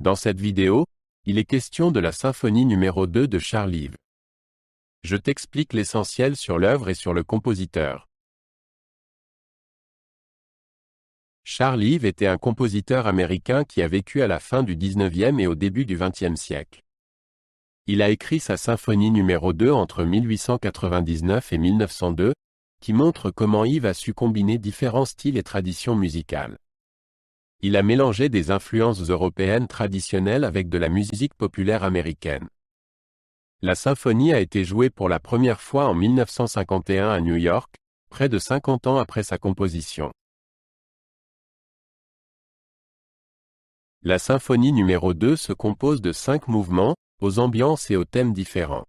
Dans cette vidéo, il est question de la symphonie numéro 2 de Charles Ives. Je t'explique l'essentiel sur l'œuvre et sur le compositeur. Charles Ives était un compositeur américain qui a vécu à la fin du XIXe et au début du XXe siècle. Il a écrit sa symphonie numéro 2 entre 1899 et 1902, qui montre comment Ives a su combiner différents styles et traditions musicales. Il a mélangé des influences européennes traditionnelles avec de la musique populaire américaine. La symphonie a été jouée pour la première fois en 1951 à New York, près de 50 ans après sa composition. La symphonie numéro 2 se compose de 5 mouvements, aux ambiances et aux thèmes différents.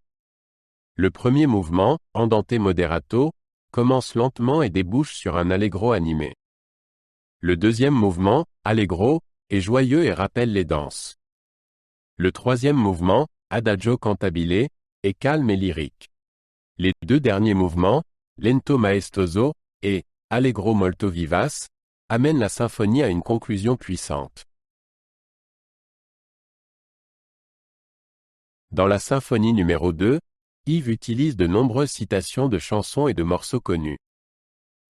Le premier mouvement, Andante moderato, commence lentement et débouche sur un allegro animé. Le deuxième mouvement, Allegro, est joyeux et rappelle les danses. Le troisième mouvement, Adagio cantabile, est calme et lyrique. Les deux derniers mouvements, Lento maestoso et Allegro molto vivace, amènent la symphonie à une conclusion puissante. Dans la symphonie numéro 2, Ives utilise de nombreuses citations de chansons et de morceaux connus.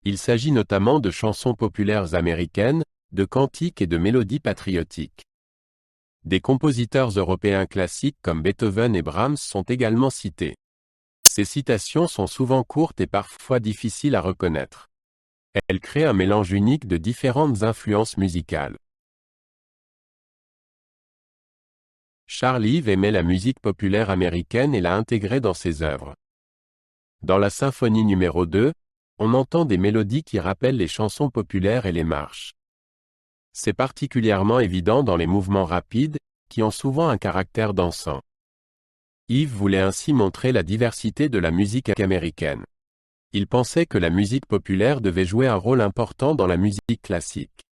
Il s'agit notamment de chansons populaires américaines, de cantiques et de mélodies patriotiques. Des compositeurs européens classiques comme Beethoven et Brahms sont également cités. Ces citations sont souvent courtes et parfois difficiles à reconnaître. Elles créent un mélange unique de différentes influences musicales. Charles Ives aimait la musique populaire américaine et l'a intégrée dans ses œuvres. Dans la symphonie numéro 2, on entend des mélodies qui rappellent les chansons populaires et les marches. C'est particulièrement évident dans les mouvements rapides, qui ont souvent un caractère dansant. Ives voulait ainsi montrer la diversité de la musique américaine. Il pensait que la musique populaire devait jouer un rôle important dans la musique classique.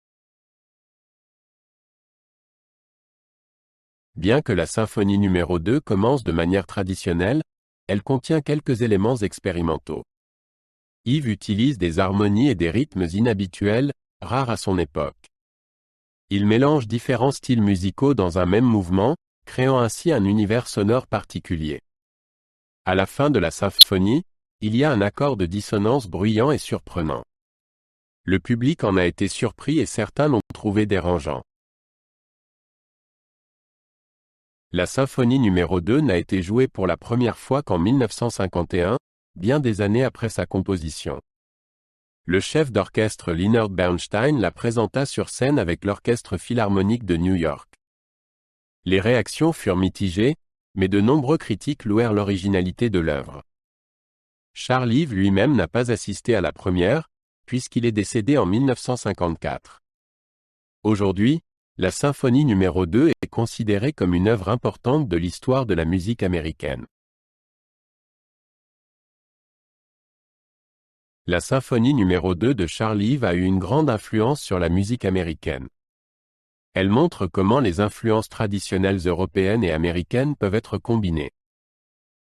Bien que la symphonie numéro 2 commence de manière traditionnelle, elle contient quelques éléments expérimentaux. Ives utilise des harmonies et des rythmes inhabituels, rares à son époque. Il mélange différents styles musicaux dans un même mouvement, créant ainsi un univers sonore particulier. À la fin de la symphonie, il y a un accord de dissonance bruyant et surprenant. Le public en a été surpris et certains l'ont trouvé dérangeant. La symphonie numéro 2 n'a été jouée pour la première fois qu'en 1951, bien des années après sa composition. Le chef d'orchestre Leonard Bernstein la présenta sur scène avec l'Orchestre Philharmonique de New York. Les réactions furent mitigées, mais de nombreux critiques louèrent l'originalité de l'œuvre. Charles Ives lui-même n'a pas assisté à la première, puisqu'il est décédé en 1954. Aujourd'hui, la symphonie numéro 2 est considérée comme une œuvre importante de l'histoire de la musique américaine. La symphonie numéro 2 de Charles Ives a eu une grande influence sur la musique américaine. Elle montre comment les influences traditionnelles européennes et américaines peuvent être combinées.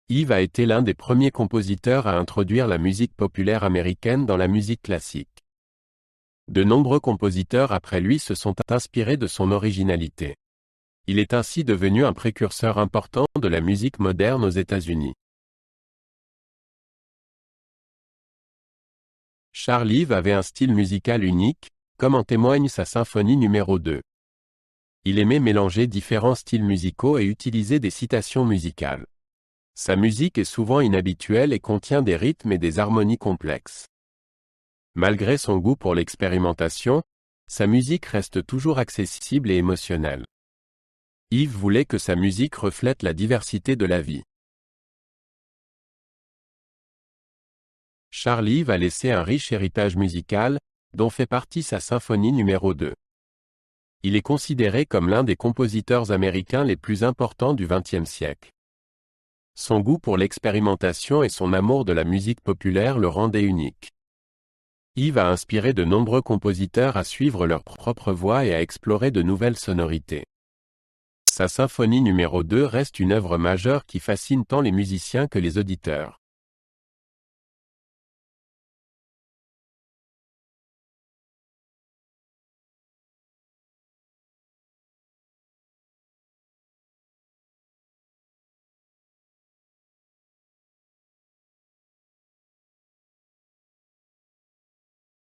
Ives a été l'un des premiers compositeurs à introduire la musique populaire américaine dans la musique classique. De nombreux compositeurs après lui se sont inspirés de son originalité. Il est ainsi devenu un précurseur important de la musique moderne aux États-Unis. Charles Ives avait un style musical unique, comme en témoigne sa symphonie numéro 2. Il aimait mélanger différents styles musicaux et utiliser des citations musicales. Sa musique est souvent inhabituelle et contient des rythmes et des harmonies complexes. Malgré son goût pour l'expérimentation, sa musique reste toujours accessible et émotionnelle. Ives voulait que sa musique reflète la diversité de la vie. Charles Ives a laissé un riche héritage musical, dont fait partie sa symphonie numéro 2. Il est considéré comme l'un des compositeurs américains les plus importants du XXe siècle. Son goût pour l'expérimentation et son amour de la musique populaire le rendaient unique. Ives a inspiré de nombreux compositeurs à suivre leur propre voie et à explorer de nouvelles sonorités. Sa symphonie numéro 2 reste une œuvre majeure qui fascine tant les musiciens que les auditeurs.